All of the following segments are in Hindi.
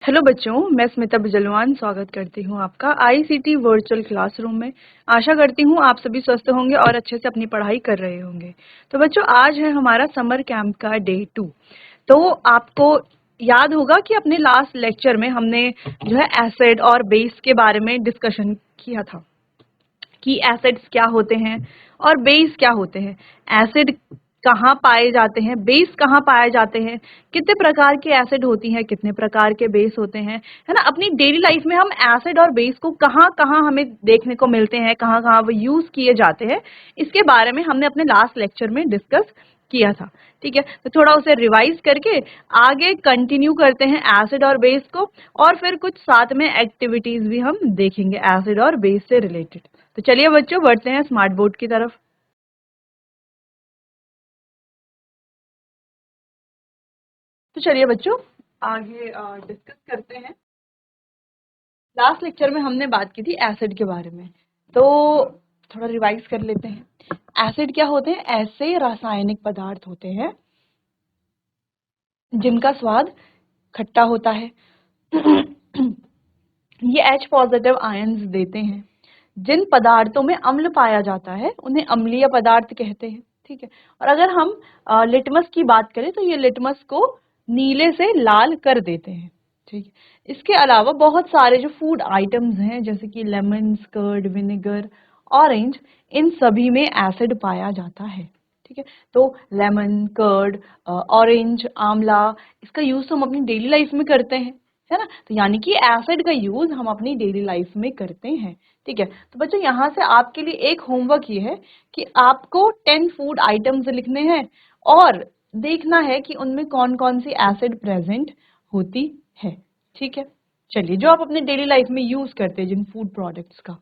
हेलो बच्चों, मैं स्मिता बिजलवान स्वागत करती हूँ आपका आईसीटी वर्चुअल क्लासरूम में। आशा करती हूँ आप सभी स्वस्थ होंगे और अच्छे से अपनी पढ़ाई कर रहे होंगे। तो बच्चों, आज है हमारा समर कैंप का डे 2। तो आपको याद होगा कि अपने लास्ट लेक्चर में हमने जो है एसिड और बेस के बारे में डिस्कशन किया था कि एसिड्स क्या होते हैं और बेस क्या होते हैं, एसिड कहाँ पाए जाते हैं, बेस कहाँ पाए जाते हैं, कितने प्रकार के एसिड होती हैं, कितने प्रकार के बेस होते हैं, है ना। अपनी डेली लाइफ में हम एसिड और बेस को कहाँ कहाँ हमें देखने को मिलते हैं, कहाँ कहाँ वो यूज किए जाते हैं, इसके बारे में हमने अपने लास्ट लेक्चर में डिस्कस किया था। ठीक है, तो थोड़ा उसे रिवाइज करके आगे कंटिन्यू करते हैं एसिड और बेस को, और फिर कुछ साथ में एक्टिविटीज भी हम देखेंगे एसिड और बेस से रिलेटेड। तो चलिए बच्चों, बढ़ते हैं स्मार्ट बोर्ड की तरफ। तो चलिए बच्चों, आगे डिस्कस करते हैं। लास्ट लेक्चर में हमने बात की थी एसिड के बारे में, तो थोड़ा रिवाइज कर लेते हैं। एसिड क्या होते हैं? ऐसे रासायनिक पदार्थ होते हैं जिनका स्वाद खट्टा होता है। ये H पॉजिटिव आयंस देते हैं। जिन पदार्थों में अम्ल पाया जाता है उन्हें अम्लीय पदार्थ कहते हैं। ठीक है, और अगर हम लिटमस की बात करें तो ये लिटमस को नीले से लाल कर देते हैं। ठीक है, इसके अलावा बहुत सारे जो फूड आइटम्स हैं जैसे कि लेमन, कर्ड, विनेगर, ऑरेंज, इन सभी में एसिड पाया जाता है। ठीक है, तो लेमन, कर्ड, ऑरेंज, आंवला, इसका यूज हम अपनी डेली लाइफ में करते हैं, है ना। तो यानी कि एसिड का यूज हम अपनी डेली लाइफ में करते हैं। ठीक है, तो बच्चों यहाँ से आपके लिए एक होमवर्क ये है कि आपको 10 फूड आइटम्स लिखने हैं और देखना है कि उनमें कौन कौन सी एसिड प्रेजेंट होती है। ठीक है, चलिए, जो आप अपने डेली लाइफ में यूज करते हैं जिन फूड प्रोडक्ट्स का।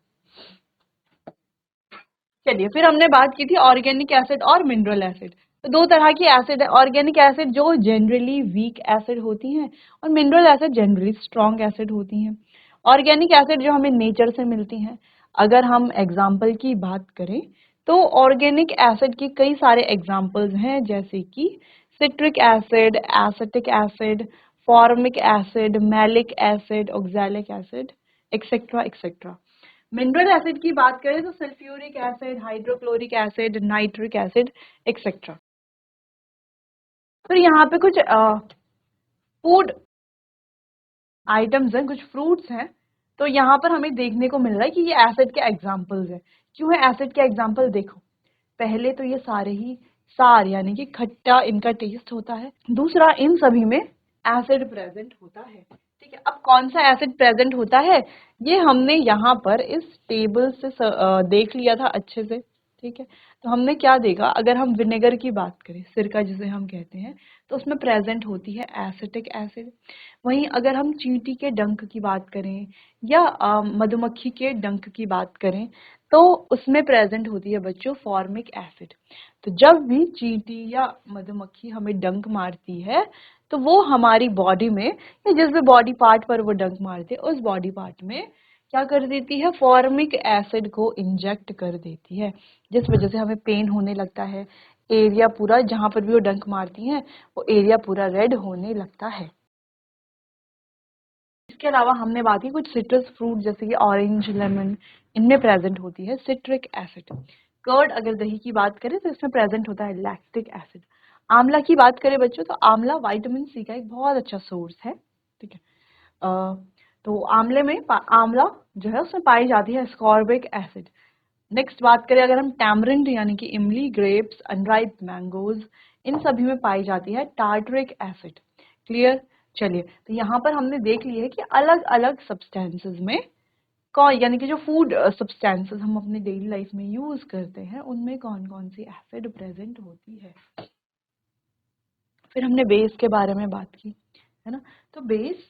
चलिए, फिर हमने बात की थी ऑर्गेनिक एसिड और मिनरल एसिड। तो दो तरह की एसिड है, ऑर्गेनिक एसिड जो जनरली वीक एसिड होती हैं और mineral acid generally strong acid होती हैं। ऑर्गेनिक एसिड जो हमें नेचर से मिलती हैं, अगर हम एग्जाम्पल की बात करें तो ऑर्गेनिक एसिड की कई सारे एग्जाम्पल्स हैं, जैसे कि citric acid, acetic acid, formic acid, malic acid, oxalic acid, etcetera etcetera. Mineral acid की बात करें तो sulphuric acid, hydrochloric acid, nitric acid, etcetera. फिर यहाँ पे कुछ फूड आइटम्स हैं, कुछ फ्रूट्स हैं। तो यहाँ पर हमें देखने को मिल रहा है कि ये एसिड के एग्जाम्पल्स हैं। क्यों है एसिड के एग्जाम्पल? देखो, पहले तो ये सारे ही सार यानी कि खट्टा इनका टेस्ट होता है। दूसरा, इन सभी में एसिड प्रेजेंट होता है। ठीक है, अब कौन सा एसिड प्रेजेंट होता है ये हमने यहाँ पर इस टेबल से देख लिया था अच्छे से। ठीक है, तो हमने क्या देखा, अगर हम विनेगर की बात करें, सिरका जिसे हम कहते हैं, तो उसमें प्रेजेंट होती है एसिटिक एसिड। वहीं अगर हम चींटी के डंक की बात करें या मधुमक्खी के डंक की बात करें तो उसमें प्रेजेंट होती है बच्चों फॉर्मिक एसिड। तो जब भी चींटी या मधुमक्खी हमें डंक मारती है तो वो हमारी बॉडी में या जिस भी बॉडी पार्ट पर वो डंक मारते हैं उस बॉडी पार्ट में क्या कर देती है, फॉर्मिक एसिड को इंजेक्ट कर देती है, जिस वजह से हमें पेन होने लगता है। एरिया पूरा जहां पर भी वो डंक मारती हैं वो एरिया पूरा रेड होने लगता है। इसके अलावा हमने बात की कुछ सिट्रस फ्रूट जैसे कि ऑरेंज, लेमन, इनमें प्रेजेंट होती है सिट्रिक एसिड। कर्ड, अगर दही की बात करें तो इसमें प्रेजेंट होता है लैक्टिक एसिड। आंवला की बात करें बच्चों तो आंवला विटामिन सी का एक बहुत अच्छा सोर्स है। ठीक है, अ, तो आंवले में आंवला जो है उसमें पाई जाती है स्कॉर्बिक एसिड। नेक्स्ट बात करें अगर हम टैमरिंड यानी कि इमली, ग्रेप्स, अनराइप मैंगोज, इन सभी में पाई जाती है टार्टरिक एसिड। क्लियर? चलिए, तो यहाँ पर हमने देख लिया है कि अलग अलग सब्सटेंसेस में कौन यानी कि जो फूड सब्सटेंसेस हम अपने डेली लाइफ में यूज करते हैं उनमें कौन कौन सी एसिड प्रेजेंट होती है। फिर हमने बेस के बारे में बात की, है ना। तो बेस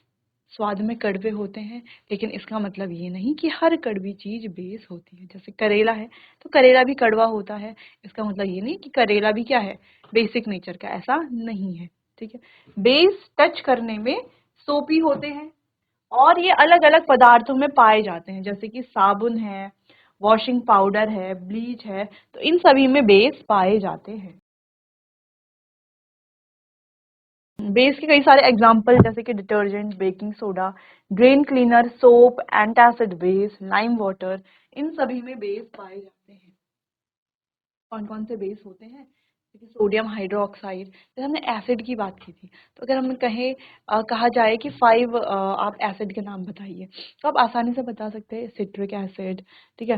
स्वाद में कड़वे होते हैं, लेकिन इसका मतलब ये नहीं कि हर कड़वी चीज बेस होती है। जैसे करेला है तो करेला भी कड़वा होता है, इसका मतलब ये नहीं कि करेला भी क्या है, बेसिक नेचर का, ऐसा नहीं है। ठीक है, बेस टच करने में सोपी होते हैं और ये अलग अलग पदार्थों में पाए जाते हैं, जैसे कि साबुन है, वॉशिंग पाउडर है, ब्लीच है, तो इन सभी में बेस पाए जाते हैं। बेस के कई सारे एग्जाम्पल जैसे कि detergent, baking soda, drain cleaner, soap, antacid base, lime water, इन सभी में बेस पाए जाते हैं। कौन कौन से बेस होते हैं? जैसे सोडियम हाइड्रोक्साइड। जैसे हमने एसिड की बात की थी, तो अगर हम कहें कहा जाए कि 5 आप एसिड के नाम बताइए, तो आप आसानी से बता सकते हैं सिट्रिक एसिड, ठीक है,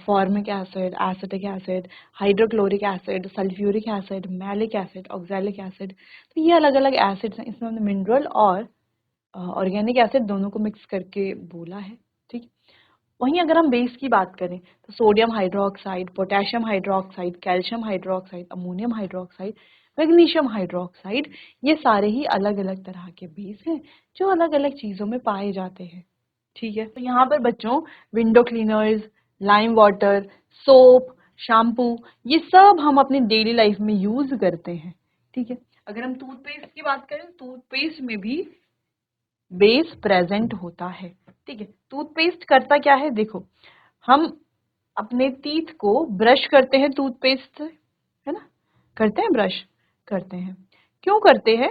formic acid, acetic acid, hydrochloric acid, sulphuric acid, malic acid, oxalic acid. तो ये अलग अलग एसिड्स हैं, इसमें हमने मिनरल और ऑर्गेनिक एसिड दोनों को मिक्स करके बोला है, ठीक। वहीं अगर हम बेस की बात करें तो sodium hydroxide, potassium hydroxide, calcium hydroxide, ammonium hydroxide, magnesium hydroxide, ये सारे ही अलग अलग तरह के बेस हैं जो अलग अलग चीजों में पाए जाते हैं, ठीक है। तो यहाँ पर बच्चों window cleaners, lime water, soap, shampoo, ये सब हम अपनी डेली लाइफ में यूज करते हैं, ठीक है। अगर हम टूथपेस्ट की बात करें, टूथपेस्ट में भी बेस प्रेजेंट होता है, ठीक है। टूथपेस्ट करता क्या है, देखो, हम अपने टीथ को ब्रश करते हैं टूथपेस्ट से, है ना, करते हैं ब्रश, करते हैं। क्यों करते हैं?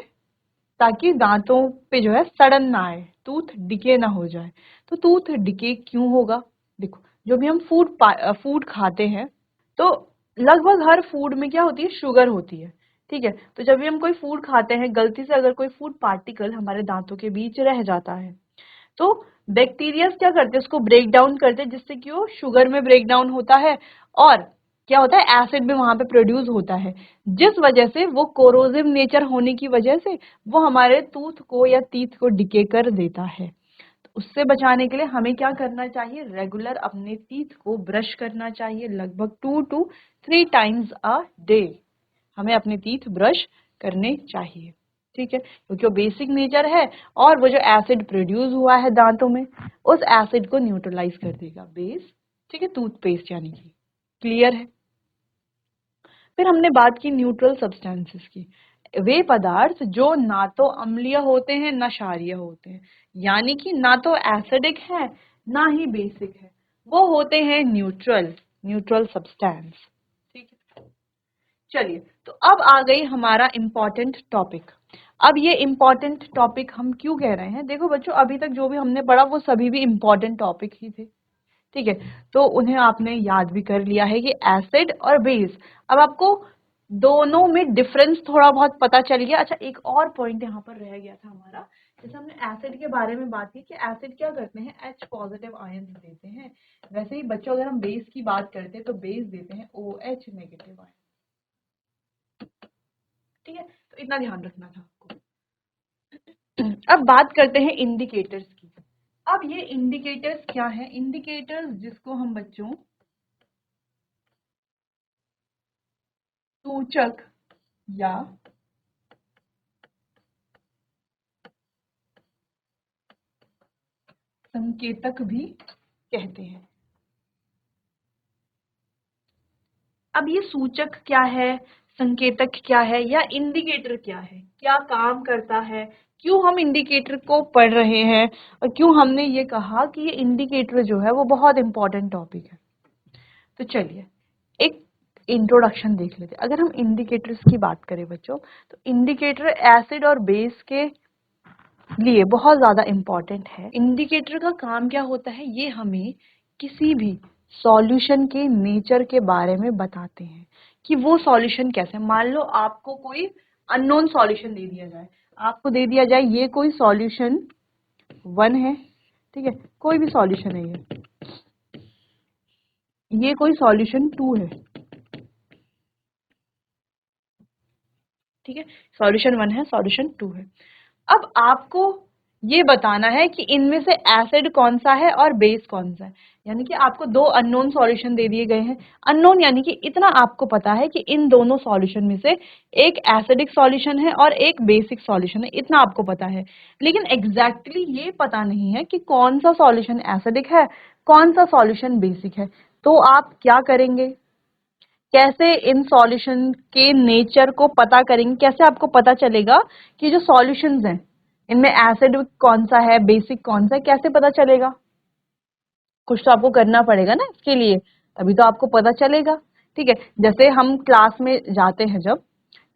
ताकि दांतों पे जो है सड़न ना आए, टूथ डिके ना हो जाए। तो टूथ डिके क्यों होगा? देखो, जो भी हम फूड खाते हैं, तो लगभग हर फूड में क्या होती है, शुगर होती है, ठीक है। तो जब भी हम कोई फूड खाते हैं, गलती से अगर कोई फूड पार्टिकल हमारे दांतों के बीच रह जाता है, तो बैक्टीरिया क्या करते हैं, उसको ब्रेक डाउन करते हैं, जिससे कि वो शुगर में ब्रेक डाउन होता है और क्या होता है, एसिड भी वहां पे प्रोड्यूस होता है, जिस वजह से वो कोरोसिव नेचर होने की वजह से वो हमारे टूथ को या टीथ को डिके कर देता है। तो उससे बचाने के लिए हमें क्या करना चाहिए, रेगुलर अपने टीथ को ब्रश करना चाहिए, लगभग 2 to 3 टाइम्स अ डे हमें अपने टीथ ब्रश करने चाहिए, ठीक है, क्योंकि वो बेसिक नेचर है और वो जो एसिड प्रोड्यूस हुआ है दांतों में, उस एसिड को न्यूट्रलाइज कर देगा बेस, ठीक है, टूथपेस्ट यानी कि। क्लियर है? फिर हमने बात की न्यूट्रल सब्सटेंसेस की, वे पदार्थ जो ना तो अम्लीय होते हैं ना क्षारीय होते हैं, यानी कि ना तो एसिडिक है ना ही बेसिक है, वो होते हैं न्यूट्रल, न्यूट्रल सब्सटेंस, ठीक है। चलिए, तो अब आ गई हमारा इम्पोर्टेंट टॉपिक। अब ये इम्पोर्टेंट टॉपिक हम क्यों कह रहे हैं, देखो बच्चों, अभी तक जो भी हमने पढ़ा वो सभी भी इम्पोर्टेंट टॉपिक ही थे, ठीक है। तो उन्हें आपने याद भी कर लिया है कि एसिड और बेस। अब आपको दोनों में डिफरेंस थोड़ा बहुत पता चल गया। अच्छा, एक और पॉइंट यहाँ पर रह गया था हमारा, जैसे हमने एसिड के बारे में बात की कि एसिड क्या करते हैं, H पॉजिटिव आयंस देते हैं, वैसे ही बच्चों अगर हम बेस की बात करते हैं तो बेस देते हैं OH नेगेटिव आयंस, ठीक है। तो इतना ध्यान रखना था आपको। अब बात करते हैं इंडिकेटर्स की। अब ये इंडिकेटर्स क्या है, इंडिकेटर्स जिसको हम बच्चों सूचक या संकेतक भी कहते हैं। अब ये सूचक क्या है, संकेतक क्या है, या इंडिकेटर क्या है, क्या काम करता है, क्यों हम इंडिकेटर को पढ़ रहे हैं, और क्यों हमने ये कहा कि ये इंडिकेटर जो है वो बहुत इंपॉर्टेंट टॉपिक है। तो चलिए एक इंट्रोडक्शन देख लेते हैं। अगर हम इंडिकेटर्स की बात करें बच्चों, तो इंडिकेटर एसिड और बेस के लिए बहुत ज्यादा इंपॉर्टेंट है। इंडिकेटर का काम क्या होता है, ये हमें किसी भी सॉल्यूशन के नेचर के बारे में बताते हैं कि वो सॉल्यूशन कैसे। मान लो आपको कोई अननोन सॉल्यूशन दे दिया जाए, आपको दे दिया जाए ये कोई सॉल्यूशन 1 है, ठीक है, कोई भी सॉल्यूशन है ये कोई सॉल्यूशन 2 है, ठीक है, सॉल्यूशन 1 है, सॉल्यूशन 2 है। अब आपको ये बताना है कि इनमें से एसिड कौन सा है और बेस कौन सा है, यानी कि आपको दो अननोन सॉल्यूशन दे दिए गए हैं। अननोन यानी कि इतना आपको पता है कि इन दोनों सॉल्यूशन में से एक एसिडिक सॉल्यूशन है और एक बेसिक सॉल्यूशन है, इतना आपको पता है। लेकिन एग्जैक्टली ये पता नहीं है कि कौन सा सॉल्यूशन एसिडिक है, कौन सा सॉल्यूशन बेसिक है। तो आप क्या करेंगे, कैसे इन सॉल्यूशन के नेचर को पता करेंगे, कैसे आपको पता चलेगा कि जो सॉल्यूशंस हैं इनमें एसिड कौन सा है, बेसिक कौन सा है, कैसे पता चलेगा? कुछ तो आपको करना पड़ेगा ना इसके लिए, तभी तो आपको पता चलेगा, ठीक है। जैसे हम क्लास में जाते हैं जब,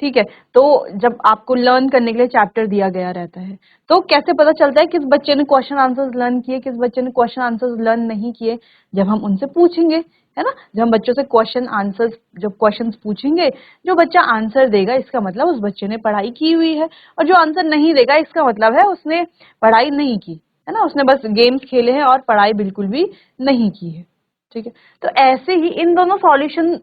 ठीक है। तो जब आपको लर्न करने के लिए चैप्टर दिया गया रहता है, तो कैसे पता चलता है किस बच्चे ने क्वेश्चन आंसर्स लर्न किए, किस बच्चे ने क्वेश्चन आंसर्स लर्न नहीं किए? जब हम उनसे पूछेंगे, है ना? जब हम बच्चों से क्वेश्चन आंसर्स, जब क्वेश्चंस पूछेंगे, जो बच्चा आंसर देगा इसका मतलब उस बच्चे ने पढ़ाई की हुई है, और जो आंसर नहीं देगा इसका मतलब है उसने पढ़ाई नहीं की, है ना? उसने बस गेम्स खेले हैं और पढ़ाई बिल्कुल भी नहीं की है। ठीक है। तो ऐसे ही इन दोनों सॉल्यूशन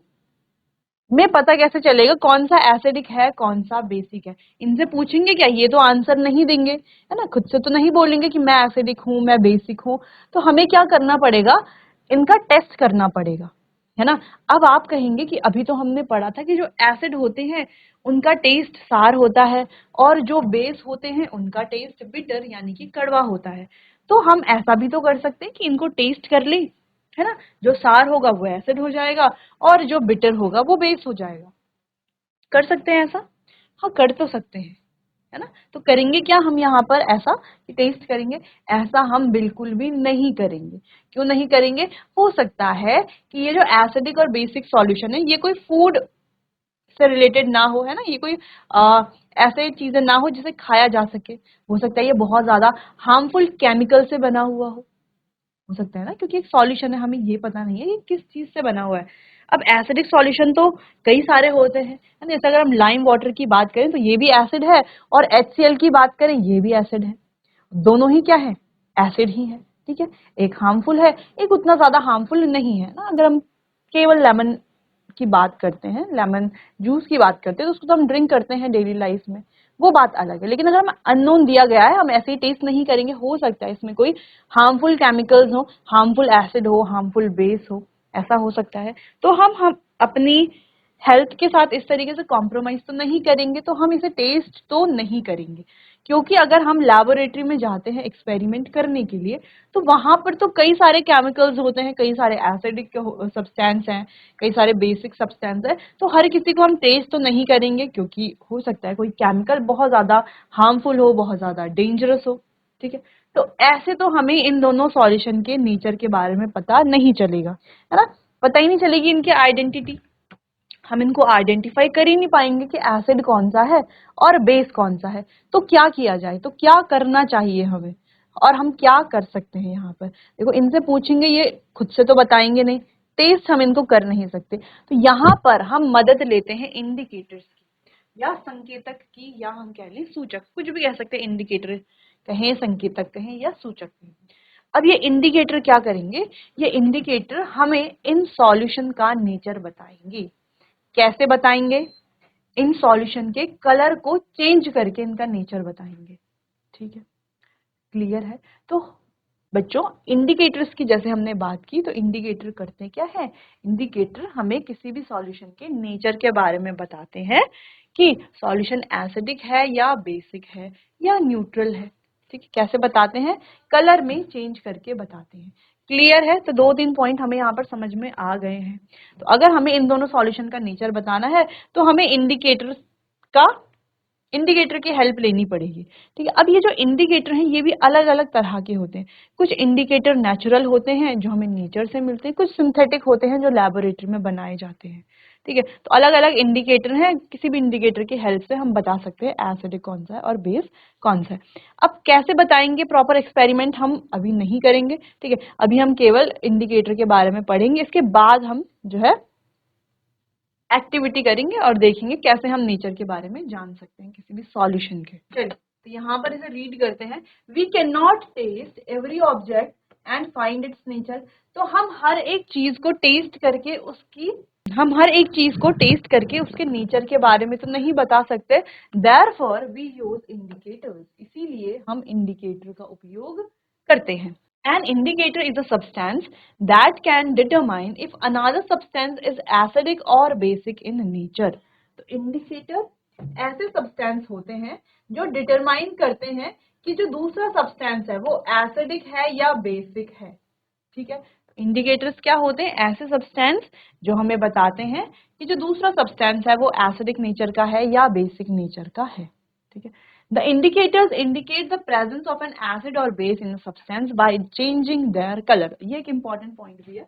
में पता कैसे चलेगा कौन सा एसिडिक है कौन सा बेसिक है? इनसे पूछेंगे क्या? ये तो आंसर नहीं देंगे, है ना? खुद से तो नहीं बोलेंगे कि मैं एसिडिक हूं, मैं बेसिक हूं। तो हमें क्या करना पड़ेगा? इनका टेस्ट करना पड़ेगा, है ना? अब आप कहेंगे कि अभी तो हमने पढ़ा था कि जो एसिड होते हैं उनका टेस्ट सार होता है, और जो बेस होते हैं उनका टेस्ट बिटर यानी कि कड़वा होता है। तो हम ऐसा भी तो कर सकते हैं कि इनको टेस्ट कर लें, है ना? जो सार होगा वो एसिड हो जाएगा, और जो बिटर होगा वो बेस हो जाएगा। कर सकते हैं ऐसा? हाँ, कर तो सकते हैं, है ना? तो करेंगे क्या हम यहाँ पर ऐसा कि टेस्ट करेंगे? ऐसा हम बिल्कुल भी नहीं करेंगे। क्यों नहीं करेंगे? हो सकता है कि ये जो एसिडिक और बेसिक सॉल्यूशन है ये कोई फूड से रिलेटेड ना हो, है ना? ये कोई ऐसे चीजें ना हो जिसे खाया जा सके। हो सकता है ये बहुत ज्यादा हार्मफुल केमिकल से बना हुआ हो सकता है ना, क्योंकि एक सॉल्यूशन है, हमें ये पता नहीं है ये किस चीज से बना हुआ है। अब एसिडिक सॉल्यूशन तो कई सारे होते हैं, है ना? जैसे अगर हम लाइम वाटर की बात करें तो ये भी एसिड है, और HCl की बात करें ये भी एसिड है। दोनों ही क्या है? एसिड ही है। ठीक है। एक हार्मफुल है, एक उतना ज्यादा हार्मफुल नहीं है ना। अगर हम केवल लेमन की बात करते हैं, लेमन जूस की बात करते हैं, तो उसको तो हम ड्रिंक करते हैं डेली लाइफ में, वो बात अलग है। लेकिन अगर हम अननोन दिया गया है, हम ऐसे ही टेस्ट नहीं करेंगे, हो सकता है इसमें कोई हार्मफुल केमिकल्स हो, हार्मफुल एसिड हो, हार्मफुल बेस हो, ऐसा हो सकता है। तो हम अपनी हेल्थ के साथ इस तरीके से कॉम्प्रोमाइज तो नहीं करेंगे, तो हम इसे टेस्ट तो नहीं करेंगे। क्योंकि अगर हम लैबोरेटरी में जाते हैं एक्सपेरिमेंट करने के लिए, तो वहां पर तो कई सारे केमिकल्स होते हैं, कई सारे एसिडिक सब्सटेंस हैं, कई सारे बेसिक सब्सटेंस है। तो हर किसी को हम टेस्ट तो नहीं करेंगे, क्योंकि हो सकता है कोई केमिकल बहुत ज्यादा हार्मफुल हो, बहुत ज्यादा डेंजरस हो। ठीक है। तो ऐसे तो हमें इन दोनों सॉल्यूशन के नेचर के बारे में पता नहीं चलेगा, है ना? पता ही नहीं चलेगी इनकी आइडेंटिटी। हम इनको आइडेंटिफाई कर ही नहीं पाएंगे कि एसिड कौन सा है और बेस कौन सा है। तो क्या किया जाए? तो क्या करना चाहिए हमें, और हम क्या कर सकते हैं यहाँ पर? देखो, इनसे पूछेंगे ये खुद से तो बताएंगे नहीं, टेस्ट हम इनको कर नहीं सकते। तो यहाँ पर हम मदद लेते हैं इंडिकेटर्स की, या संकेतक की, या हम कह लें सूचक, कुछ भी कह सकते हैं। इंडिकेटर कहें, संकेतक कहें, या सूचक कहें। अब ये इंडिकेटर क्या करेंगे? ये इंडिकेटर हमें इन सॉल्यूशन का नेचर बताएंगे। कैसे बताएंगे? इन सॉल्यूशन के कलर को चेंज करके इनका नेचर बताएंगे। ठीक है, क्लियर है? तो बच्चों, इंडिकेटर्स की जैसे हमने बात की, तो इंडिकेटर करते क्या है? इंडिकेटर हमें किसी भी सॉल्यूशन के नेचर के बारे में बताते हैं कि सॉल्यूशन एसिडिक है या बेसिक है या न्यूट्रल है। ठीक है, कैसे बताते हैं? कलर में चेंज करके बताते हैं। क्लियर है? तो 2-3 पॉइंट हमें यहाँ पर समझ में आ गए हैं। तो अगर हमें इन दोनों सॉल्यूशन का नेचर बताना है, तो हमें का इंडिकेटर की हेल्प लेनी पड़ेगी। ठीक है। अब ये जो इंडिकेटर हैं ये भी अलग अलग तरह के होते हैं। कुछ इंडिकेटर नेचुरल होते हैं जो हमें नेचर से मिलते हैं, कुछ सिंथेटिक होते हैं जो लैबोरेटरी में बनाए जाते हैं। ठीक है। तो अलग अलग इंडिकेटर हैं, किसी भी इंडिकेटर की हेल्प से हम बता सकते हैं एसिडिक कौन सा है और बेस कौन सा है। अब कैसे बताएंगे? प्रॉपर एक्सपेरिमेंट हम अभी नहीं करेंगे। ठीक है, अभी हम केवल इंडिकेटर के बारे में पढ़ेंगे, इसके बाद हम जो है एक्टिविटी करेंगे और देखेंगे कैसे हम नेचर के बारे में जान सकते हैं किसी भी सॉल्यूशन के। चलिए, तो यहाँ पर इसे रीड करते हैं। We can not test every object and find its nature. तो हम हर एक चीज को टेस्ट करके उसके नेचर के बारे में तो नहीं बता सकते। Therefore we use indicators. इसीलिए हम इंडिकेटर का उपयोग करते हैं। An indicator is a substance that can determine if another substance is acidic or basic in nature. तो इंडिकेटर ऐसे सब्सटेंस होते हैं जो डिटरमाइन करते हैं कि जो दूसरा सब्सटेंस है वो एसिडिक है या बेसिक है। ठीक है, इंडिकेटर्स क्या होते हैं? ऐसे सब्सटेंस जो हमें बताते हैं कि जो दूसरा सब्सटेंस है वो एसिडिक नेचर का है या बेसिक नेचर का है। ठीक है। The indicators indicate the presence of an acid or base in a substance by changing their color. ये एक important point भी है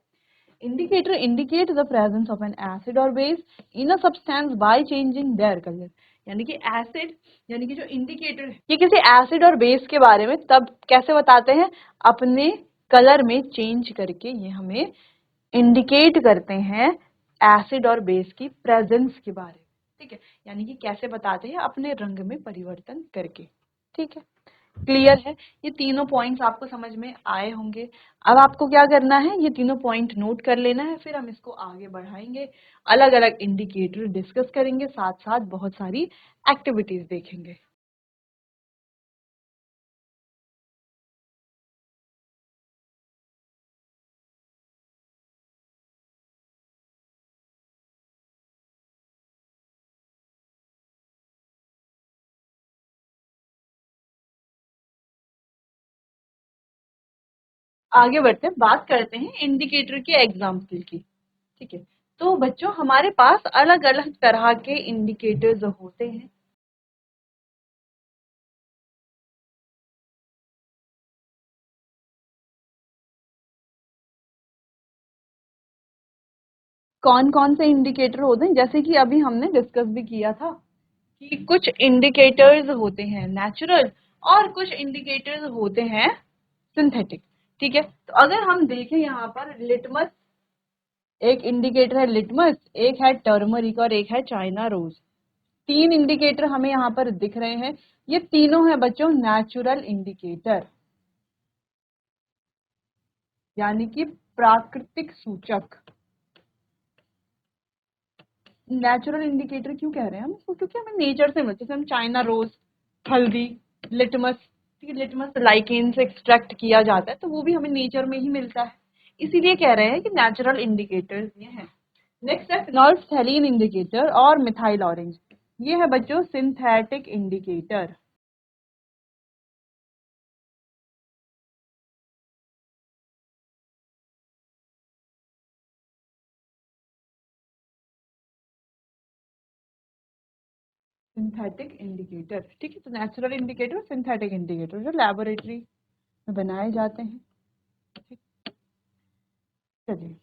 indicator indicate the presence of an acid और base in a substance by changing their colour. यानी कि एसिड, यानी कि जो इंडिकेटर है ये किसी एसिड और बेस के बारे में तब कैसे बताते हैं, अपने कलर में चेंज करके ये हमें इंडिकेट करते हैं एसिड और बेस की प्रेजेंस के बारे में। ठीक है, यानी कि कैसे बताते हैं, अपने रंग में परिवर्तन करके। ठीक है, क्लियर है, ये तीनों पॉइंट्स आपको समझ में आए होंगे। अब आपको क्या करना है, ये तीनों पॉइंट नोट कर लेना है, फिर हम इसको आगे बढ़ाएंगे, अलग अलग इंडिकेटर डिस्कस करेंगे, साथ साथ बहुत सारी एक्टिविटीज देखेंगे। आगे बढ़ते हैं, बात करते हैं इंडिकेटर के एग्जाम्पल की। ठीक है, तो बच्चों हमारे पास अलग अलग तरह के इंडिकेटर्स होते हैं। कौन कौन से इंडिकेटर होते हैं, जैसे कि अभी हमने डिस्कस भी किया था कि कुछ इंडिकेटर्स होते हैं नेचुरल और कुछ इंडिकेटर्स होते हैं सिंथेटिक। ठीक है, तो अगर हम देखें यहाँ पर लिटमस, एक इंडिकेटर है लिटमस, एक है टर्मरिक और एक है चाइना रोज। तीन इंडिकेटर हमें यहाँ पर दिख रहे हैं, ये तीनों है बच्चों नेचुरल इंडिकेटर, यानी कि प्राकृतिक सूचक। नेचुरल इंडिकेटर क्यों कह रहे हैं हम इसको, क्योंकि हमें नेचर से मिलते हैं, जैसे हम चाइना रोज, हल्दी, लिटमस, ठीक है, लिटमस लाइकेन से एक्सट्रैक्ट किया जाता है तो वो भी हमें नेचर में ही मिलता है, इसीलिए कह रहे हैं कि नेचुरल इंडिकेटर्स ये हैं। नेक्स्ट है फिनोल्फ्थेलीन इंडिकेटर और मिथाइल ऑरेंज, ये है बच्चों सिंथेटिक इंडिकेटर। सिंथेटिक इंडिकेटर, ठीक है, तो नेचुरल इंडिकेटर, सिंथेटिक इंडिकेटर जो लैबोरेटरी में बनाए जाते हैं। ठीक, चलिए,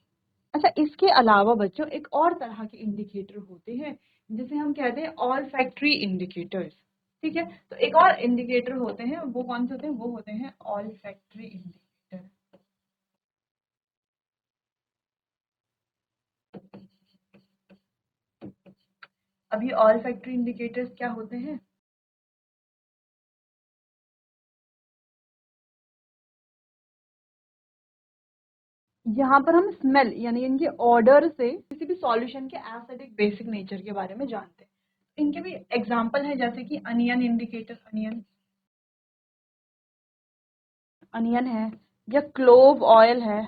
अच्छा इसके अलावा बच्चों एक और तरह के इंडिकेटर होते हैं जिसे हम कहते हैं ऑल फैक्ट्री इंडिकेटर्स। ठीक है, तो एक और इंडिकेटर होते हैं, वो कौन से होते हैं, वो होते हैं ऑल फैक्ट्री इंडिकेटर। अब ये ऑल फैक्ट्री इंडिकेटर्स क्या होते हैं, यहाँ पर हम स्मेल यानी इनके ऑर्डर से किसी भी सॉल्यूशन के एसिडिक बेसिक नेचर के बारे में जानते हैं। इनके भी एग्जांपल है, जैसे कि अनियन इंडिकेटर, अनियन, अनियन है, या क्लोव ऑयल है,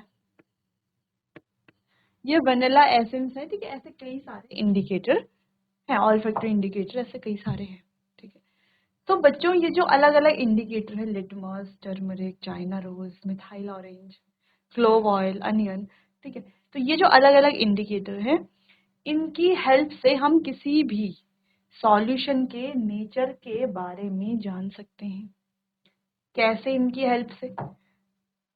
ये वनीला एसेंस है। ठीक है, ऐसे कई सारे इंडिकेटर हैं, ऑल फैक्ट्री इंडिकेटर ऐसे कई सारे हैं। ठीक है, तो बच्चों ये जो अलग अलग इंडिकेटर है, litmus, turmeric, China rose, methyl orange, clove oil, onion, ठीक है, तो ये जो अलग अलग इंडिकेटर है, इनकी हेल्प से हम किसी भी सॉल्यूशन के नेचर के बारे में जान सकते हैं। कैसे इनकी हेल्प से,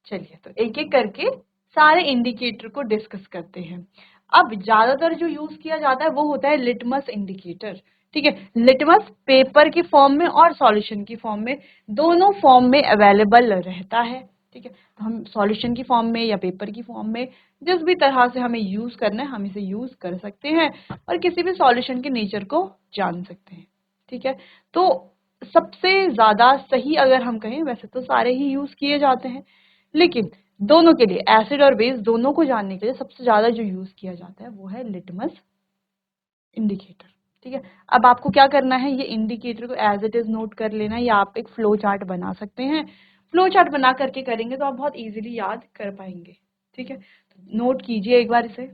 चलिए तो एक एक करके सारे इंडिकेटर को डिस्कस करते हैं। अब ज्यादातर जो यूज किया जाता है वो होता है लिटमस इंडिकेटर। ठीक है, लिटमस पेपर की फॉर्म में और सॉल्यूशन की फॉर्म में, दोनों फॉर्म में अवेलेबल रहता है। ठीक है, तो हम सॉल्यूशन की फॉर्म में या पेपर की फॉर्म में जिस भी तरह से हमें यूज करना है हम इसे यूज कर सकते हैं और किसी भी सॉल्यूशन के नेचर को जान सकते हैं। ठीक है, तो सबसे ज्यादा सही अगर हम कहें, वैसे तो सारे ही यूज किए जाते हैं, लेकिन दोनों के लिए एसिड और बेस दोनों को जानने के लिए सबसे ज्यादा जो यूज किया जाता है वो है लिटमस इंडिकेटर। ठीक है, अब आपको क्या करना है, ये इंडिकेटर को एज इट इज नोट कर लेना है, या आप एक फ्लो चार्ट बना सकते हैं। फ्लो चार्ट बना करके करेंगे तो आप बहुत इजीली याद कर पाएंगे। ठीक है, नोट कीजिए एक बार इसे।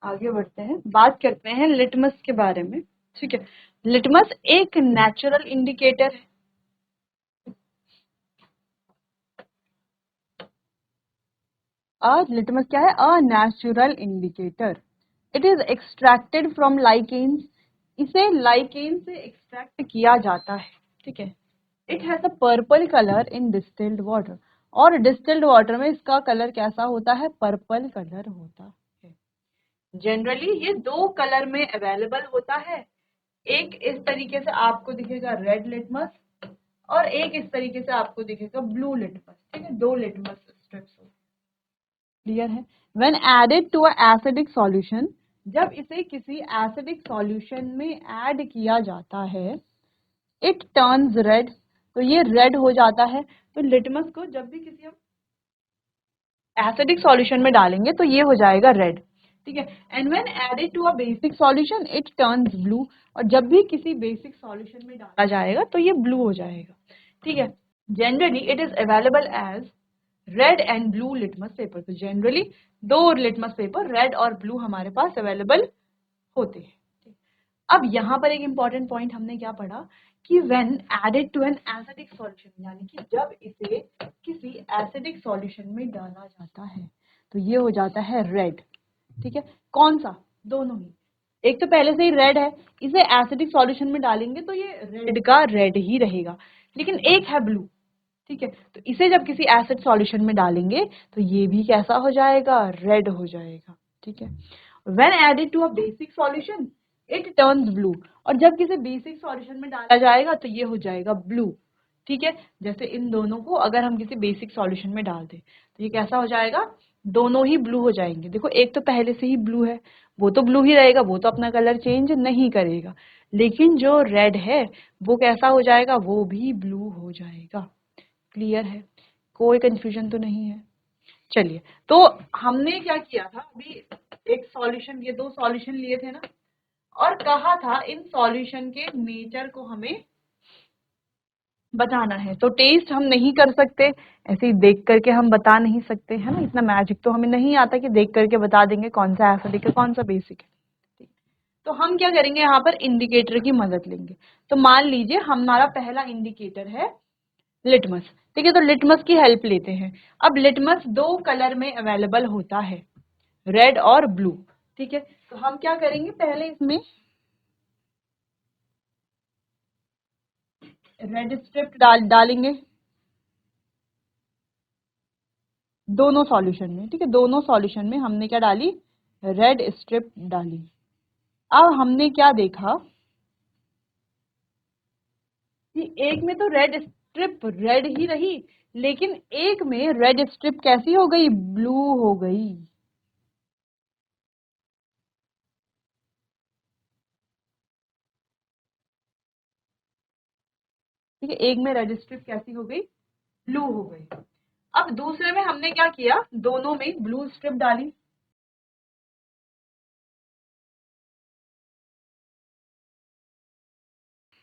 आगे बढ़ते हैं, बात करते हैं लिटमस के बारे में। ठीक है। लिटमस एक नेचुरल इंडिकेटर है। लिटमस क्या है? A natural indicator. It is extracted from lichens. इसे लाइकेन से एक्सट्रैक्ट किया जाता है। ठीक है। It has a purple colour in distilled water. और डिस्टिल्ड वाटर में इसका कलर कैसा होता है? पर्पल कलर होता है। जनरली ये दो कलर में अवेलेबल होता है। एक इस तरीके से आपको दिखेगा रेड लिटमस, और एक इस तरीके से आपको दिखेगा ब्लू लिटमस। ठीक है, दो लिटमस स्ट्रिप्स होते हैं। क्लियर है? When added to a acidic solution, जब इसे किसी एसिडिक सॉल्यूशन में ऐड किया जाता है, इट टर्न्स रेड, तो ये रेड हो जाता है। तो लिटमस को जब भी किसी हम एसिडिक सॉल्यूशन में डालेंगे तो ये हो जाएगा रेड। ठीक है। And when added to a basic solution it turns blue, और जब भी किसी बेसिक सॉल्यूशन में डाला जाएगा तो ये ब्लू हो जाएगा। ठीक है। Generally it is available as red and blue litmus paper. तो जनरली दो लिटमस पेपर रेड और ब्लू हमारे पास अवेलेबल होते हैं। अब यहाँ पर एक इंपॉर्टेंट पॉइंट हमने क्या पढ़ा कि when added to an acidic solution, यानी कि जब इसे किसी एसिडिक सॉल्यूशन में डाला जाता है तो ये हो जाता है रेड। ठीक है। कौन सा? दोनों ही। एक तो पहले से ही रेड है, इसे एसिडिक सॉल्यूशन में डालेंगे तो ये रेड का रेड ही रहेगा। लेकिन एक है ब्लू। ठीक है। तो इसे जब किसी एसिड सॉल्यूशन में डालेंगे तो ये भी कैसा हो जाएगा? रेड हो जाएगा। ठीक है। When added to a basic solution it turns blue, और जब किसी बेसिक सॉल्यूशन में डाला जाएगा तो ये हो जाएगा ब्लू। ठीक है। जैसे इन दोनों को अगर हम किसी बेसिक सॉल्यूशन में डाल दें तो ये कैसा हो जाएगा? दोनों ही ब्लू हो जाएंगे। देखो एक तो पहले से ही ब्लू है, वो तो ब्लू ही रहेगा, वो तो अपना कलर चेंज नहीं करेगा। लेकिन जो रेड है वो कैसा हो जाएगा? वो भी ब्लू हो जाएगा। क्लियर है? कोई कंफ्यूजन तो नहीं है? चलिए, तो हमने क्या किया था अभी, एक सॉल्यूशन, ये दो सॉल्यूशन लिए थे ना, और कहा था इन सॉल्यूशन के नेचर को हमें बताना है। तो टेस्ट हम नहीं कर सकते, ऐसे ही देख करके हम बता नहीं सकते, है ना? इतना मैजिक तो हमें नहीं आता कि देख करके बता देंगे कौन सा एसिडिक है कौन सा बेसिक है। तो हम क्या करेंगे, यहाँ पर इंडिकेटर की मदद लेंगे। तो मान लीजिए हमारा पहला इंडिकेटर है लिटमस। ठीक है। तो लिटमस की हेल्प लेते हैं। अब लिटमस दो कलर में अवेलेबल होता है, रेड और ब्लू। ठीक है। तो हम क्या करेंगे, पहले इसमें रेड स्ट्रिप डालेंगे दोनों सॉल्यूशन में। ठीक है। दोनों सॉल्यूशन में हमने क्या डाली? रेड स्ट्रिप डाली। अब हमने क्या देखा कि एक में तो रेड स्ट्रिप रेड ही रही, लेकिन एक में रेड स्ट्रिप कैसी हो गई? ब्लू हो गई। ठीक है। एक में रेड स्ट्रिप कैसी हो गई? ब्लू हो गई। अब दूसरे में हमने क्या किया, दोनों में ब्लू स्ट्रिप डाली।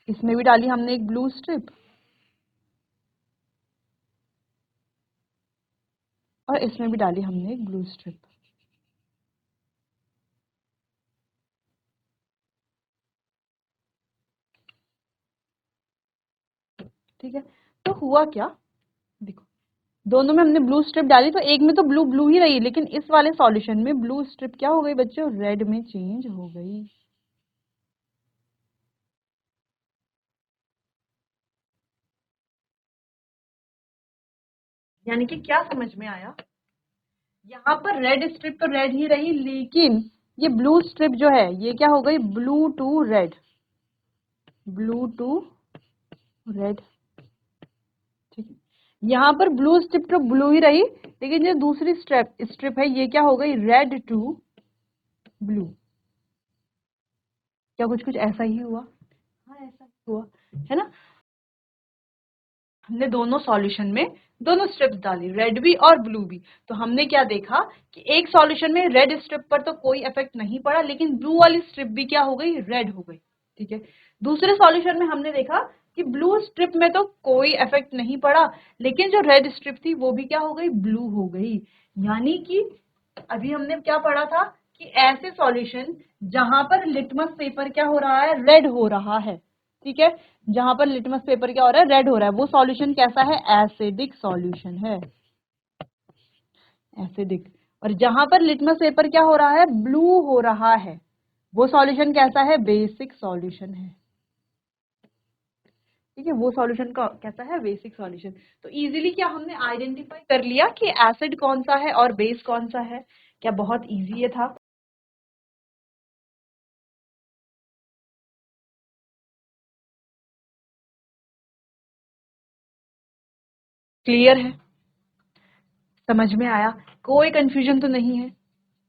इसमें भी डाली हमने एक ब्लू स्ट्रिप, और इसमें भी डाली हमने एक ब्लू स्ट्रिप। ठीक है। तो हुआ क्या, देखो दोनों में हमने ब्लू स्ट्रिप डाली, तो एक में तो ब्लू ब्लू ही रही, लेकिन इस वाले सॉल्यूशन में ब्लू स्ट्रिप क्या हो गई बच्चों? रेड में चेंज हो गई। यानी कि क्या समझ में आया, यहाँ पर रेड स्ट्रिप तो रेड ही रही, लेकिन ये ब्लू स्ट्रिप जो है ये क्या हो गई? Blue to red, blue to red. ठीक है। यहाँ पर ब्लू स्ट्रिप तो ब्लू ही रही, लेकिन जो दूसरी स्ट्रिप स्ट्रिप है ये क्या हो गई? Red to blue. क्या कुछ कुछ ऐसा ही हुआ? हाँ ऐसा ही हुआ, है ना? हमने दोनों सॉल्यूशन में दोनों स्ट्रिप्स डाली, रेड भी और ब्लू भी। तो हमने क्या देखा कि एक सॉल्यूशन में रेड स्ट्रिप पर तो कोई इफेक्ट नहीं पड़ा, लेकिन ब्लू वाली स्ट्रिप भी क्या हो गई? रेड हो गई। ठीक है। दूसरे सॉल्यूशन में हमने देखा कि ब्लू स्ट्रिप में तो कोई इफेक्ट नहीं पड़ा, लेकिन जो रेड स्ट्रिप थी वो भी क्या हो गई? ब्लू हो गई। यानी कि अभी हमने क्या पढ़ा था कि ऐसे सॉल्यूशन जहां पर लिटमस पेपर क्या हो रहा है, रेड हो रहा है, ठीक है, जहां पर लिटमस पेपर क्या हो रहा है, रेड हो रहा है, वो सॉल्यूशन कैसा है, एसिडिक सॉल्यूशन है, एसिडिक। और जहां पर लिटमस पेपर क्या हो रहा है, ब्लू हो रहा है, वो सॉल्यूशन कैसा है, बेसिक सॉल्यूशन है, ठीक है, वो सॉल्यूशन का कैसा है, बेसिक सॉल्यूशन। तो इजीली क्या हमने आइडेंटिफाई कर लिया कि एसिड कौन सा है और बेस कौन सा है, क्या बहुत इजी ये था। क्लियर है, समझ में आया, कोई कंफ्यूजन तो नहीं है,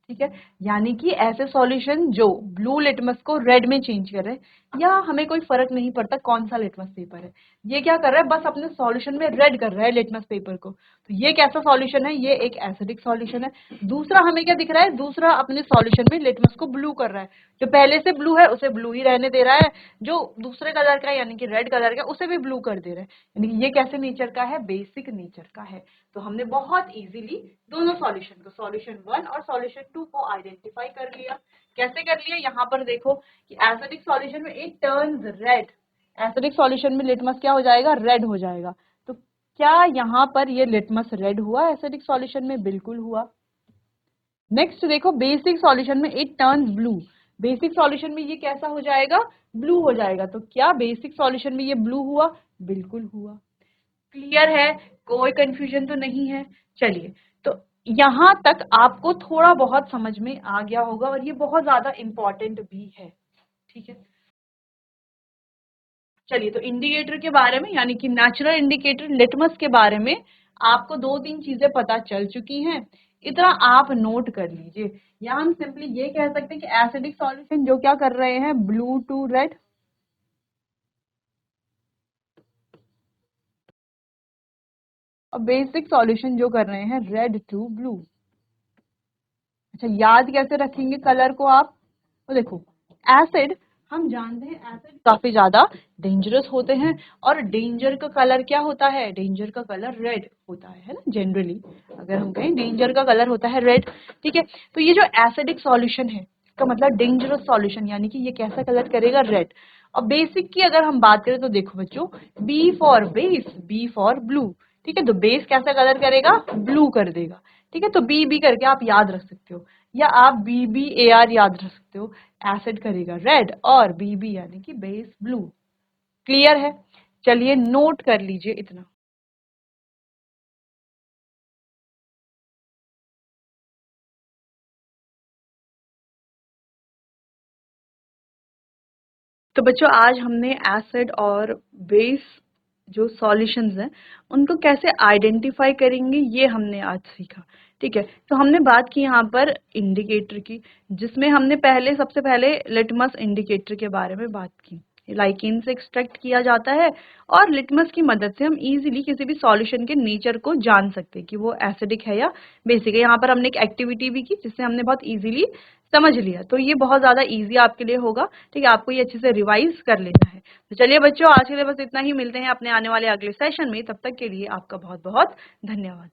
ठीक है। यानी कि ऐसे सॉल्यूशन जो ब्लू लिटमस को रेड में चेंज कर रहे हैं, या हमें कोई फर्क नहीं पड़ता कौन सा लिटमस पेपर है, ये क्या कर रहा है, बस अपने सॉल्यूशन में रेड कर रहा है लिटमस पेपर को, तो ये कैसा सॉल्यूशन है, ये एक एसिडिक सॉल्यूशन है। दूसरा हमें क्या दिख रहा है, दूसरा अपने सॉल्यूशन में लिटमस को ब्लू कर रहा है, जो पहले से ब्लू है उसे ब्लू ही रहने दे रहा है, जो दूसरे कलर का यानी कि रेड कलर का उसे भी ब्लू कर दे रहा है, यानी कि ये कैसे नेचर का है, बेसिक नेचर का है। तो हमने बहुत इजीली दोनों सॉल्यूशन को, सॉल्यूशन 1 और सॉल्यूशन 2 को आइडेंटिफाई कर लिया। कैसे कर लिया, यहाँ पर देखो कि एसिडिक सॉल्यूशन में it turns red, acidic solution में लिटमस क्या हो जाएगा, रेड हो जाएगा। तो क्या यहाँ पर ये लिटमस रेड हुआ एसिडिक सॉल्यूशन में, बिल्कुल हुआ। नेक्स्ट देखो, बेसिक सॉल्यूशन में it turns blue, basic solution में ये कैसा हो जाएगा, ब्लू हो जाएगा। तो क्या बेसिक सॉल्यूशन में ये ब्लू हुआ, बिल्कुल हुआ। क्लियर है, कोई कंफ्यूजन तो नहीं है। चलिए, तो यहां तक आपको थोड़ा बहुत समझ में आ गया होगा और ये बहुत ज्यादा इंपॉर्टेंट भी है, ठीक है। चलिए, तो इंडिकेटर के बारे में यानी कि नेचुरल इंडिकेटर लिटमस के बारे में आपको दो तीन चीजें पता चल चुकी हैं, इतना आप नोट कर लीजिए। या हम सिंपली ये कह सकते हैं कि एसिडिक सॉल्यूशन जो क्या कर रहे हैं, ब्लू टू रेड, और बेसिक सॉल्यूशन जो कर रहे हैं रेड टू ब्लू। अच्छा, याद कैसे रखेंगे कलर को आप, तो देखो, एसिड हम जानते हैं एसिड काफी ज्यादा डेंजरस होते हैं, और डेंजर का कलर क्या होता है, डेंजर का कलर रेड होता है ना, जनरली अगर हम कहें डेंजर का कलर होता है रेड, ठीक है। तो ये जो एसिडिक सॉल्यूशन है, इसका मतलब डेंजरस सॉल्यूशन, यानी कि ये कैसा कलर करेगा, रेड। और बेसिक की अगर हम बात करें तो देखो बच्चों, B for base, B for blue, ठीक है, तो बेस कैसा कलर करेगा, ब्लू कर देगा, ठीक है। तो बी बी करके आप याद रख सकते हो, या आप बी बी ए आर याद रख सकते हो, एसिड करेगा रेड और बी बी यानी कि बेस ब्लू। क्लियर है, चलिए नोट कर लीजिए इतना। तो बच्चों, आज हमने एसिड और बेस जो सॉल्यूशंस हैं उनको कैसे आइडेंटिफाई करेंगे ये हमने आज सीखा, ठीक है। तो हमने बात की यहाँ पर इंडिकेटर की, जिसमें हमने पहले सबसे पहले लिटमस इंडिकेटर के बारे में बात की। लाइकेन से एक्सट्रैक्ट किया जाता है, और लिटमस की मदद से हम इजीली किसी भी सॉल्यूशन के नेचर को जान सकते हैं कि वो एसिडिक है या बेसिक है। यहाँ पर हमने एक एक्टिविटी भी की जिससे हमने बहुत इजीली समझ लिया, तो ये बहुत ज्यादा इजी आपके लिए होगा, ठीक है, आपको ये अच्छे से रिवाइज कर लेना है। तो चलिए बच्चों, आज के लिए बस इतना ही, मिलते हैं अपने आने वाले अगले सेशन में, तब तक के लिए आपका बहुत बहुत धन्यवाद।